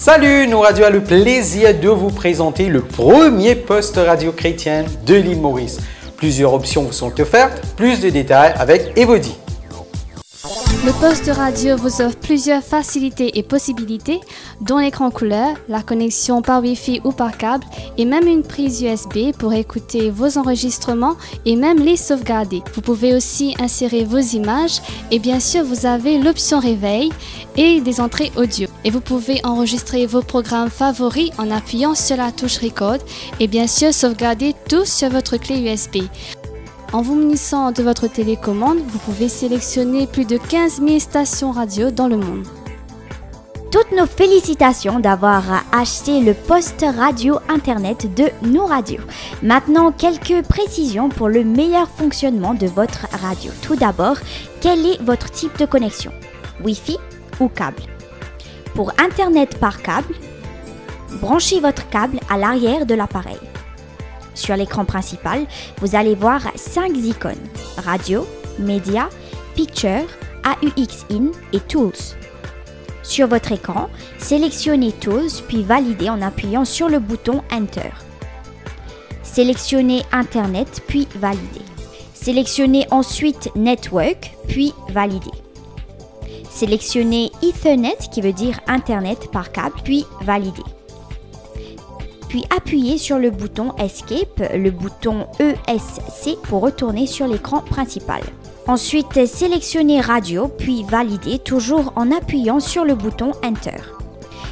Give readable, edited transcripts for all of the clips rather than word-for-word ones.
Salut, Nous Radio a le plaisir de vous présenter le premier poste radio chrétien de l'île Maurice. Plusieurs options vous sont offertes, plus de détails avec Evody. Le poste radio vous offre plusieurs facilités et possibilités, dont l'écran couleur, la connexion par Wi-Fi ou par câble, et même une prise USB pour écouter vos enregistrements et même les sauvegarder. Vous pouvez aussi insérer vos images et bien sûr vous avez l'option réveil et des entrées audio. Et vous pouvez enregistrer vos programmes favoris en appuyant sur la touche Record et bien sûr sauvegarder tout sur votre clé USB. En vous munissant de votre télécommande, vous pouvez sélectionner plus de 15 000 stations radio dans le monde. Toutes nos félicitations d'avoir acheté le poste radio internet de Nous Radio. Maintenant, quelques précisions pour le meilleur fonctionnement de votre radio. Tout d'abord, quel est votre type de connexion? Wi-Fi ou câble? Pour internet par câble, branchez votre câble à l'arrière de l'appareil. Sur l'écran principal, vous allez voir 5 icônes: Radio, Média, Picture, AUX In et Tools. Sur votre écran, sélectionnez Tools puis validez en appuyant sur le bouton Enter. Sélectionnez Internet puis validez. Sélectionnez ensuite Network puis validez. Sélectionnez Ethernet qui veut dire Internet par câble puis validez. Puis appuyez sur le bouton Escape, le bouton ESC pour retourner sur l'écran principal. Ensuite, sélectionnez Radio, puis validez toujours en appuyant sur le bouton Enter.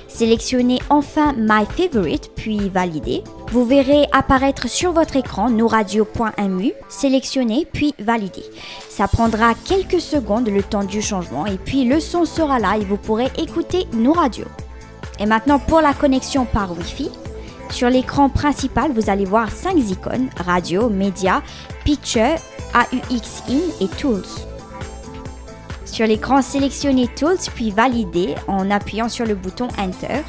Sélectionnez enfin My Favorite, puis validez. Vous verrez apparaître sur votre écran nouradio.mu, sélectionnez puis validez. Ça prendra quelques secondes le temps du changement et puis le son sera là et vous pourrez écouter Nous Radio. Et maintenant pour la connexion par Wi-Fi. Sur l'écran principal, vous allez voir 5 icônes: Radio, Média, Picture, AUX In et Tools. Sur l'écran, sélectionnez Tools puis validez en appuyant sur le bouton Enter.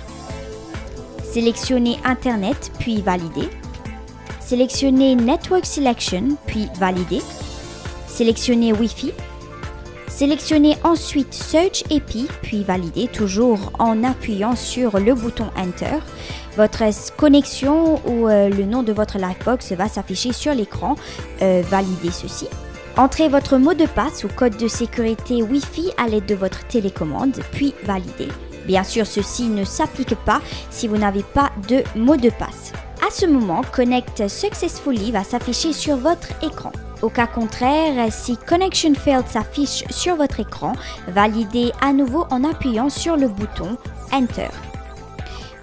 Sélectionnez Internet puis validez. Sélectionnez Network Selection puis validez. Sélectionnez Wi-Fi. Sélectionnez ensuite Search API puis validez toujours en appuyant sur le bouton Enter. Votre connexion ou le nom de votre Livebox va s'afficher sur l'écran. Validez ceci. Entrez votre mot de passe ou code de sécurité Wi-Fi à l'aide de votre télécommande, puis validez. Bien sûr, ceci ne s'applique pas si vous n'avez pas de mot de passe. À ce moment, Connect Successfully va s'afficher sur votre écran. Au cas contraire, si Connection Failed s'affiche sur votre écran, validez à nouveau en appuyant sur le bouton Enter.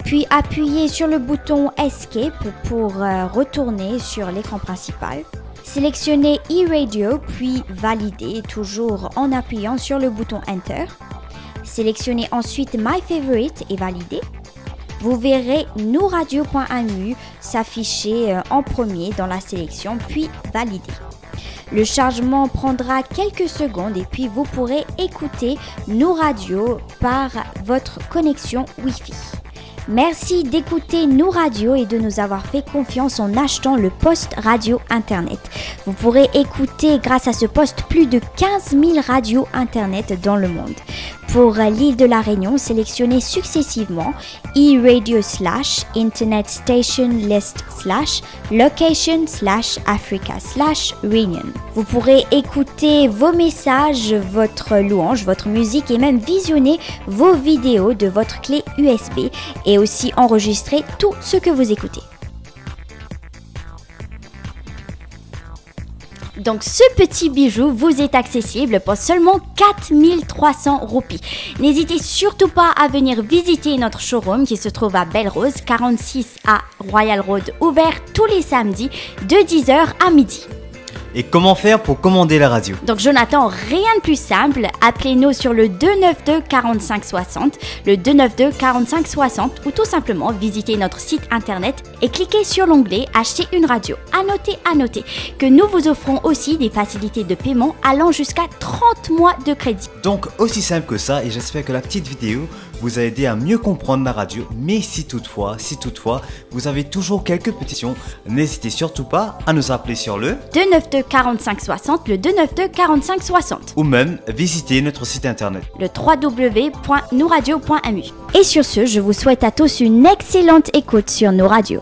Puis appuyez sur le bouton Escape pour retourner sur l'écran principal. Sélectionnez e-radio puis validez toujours en appuyant sur le bouton Enter. Sélectionnez ensuite My Favorite et validez. Vous verrez nouradio.mu s'afficher en premier dans la sélection puis validez. Le chargement prendra quelques secondes et puis vous pourrez écouter Nous Radio par votre connexion Wi-Fi. Merci d'écouter Nous Radio et de nous avoir fait confiance en achetant le poste radio internet. Vous pourrez écouter grâce à ce poste plus de 15 000 radios internet dans le monde. Pour l'île de la Réunion, sélectionnez successivement e-radio / internet station list / location / Africa / Réunion. Vous pourrez écouter vos messages, votre louange, votre musique et même visionner vos vidéos de votre clé USB et aussi enregistrer tout ce que vous écoutez. Donc ce petit bijou vous est accessible pour seulement 4300 roupies. N'hésitez surtout pas à venir visiter notre showroom qui se trouve à Belle-Rose, 46A Royal Road, ouvert tous les samedis de 10h à midi. Et comment faire pour commander la radio? Donc Jonathan, rien de plus simple, appelez-nous sur le 292 45 60, le 292 45 60 ou tout simplement visitez notre site internet et cliquez sur l'onglet Acheter une radio. À noter que nous vous offrons aussi des facilités de paiement allant jusqu'à 30 mois de crédit. Donc aussi simple que ça, et j'espère que la petite vidéo vous a aidé à mieux comprendre la radio. Mais si toutefois vous avez toujours quelques petitions, n'hésitez surtout pas à nous appeler sur le 292 292 45 60, le 292 45 60. Ou même visiter notre site internet. Le www.nouradio.mu. Et sur ce, je vous souhaite à tous une excellente écoute sur nos radios.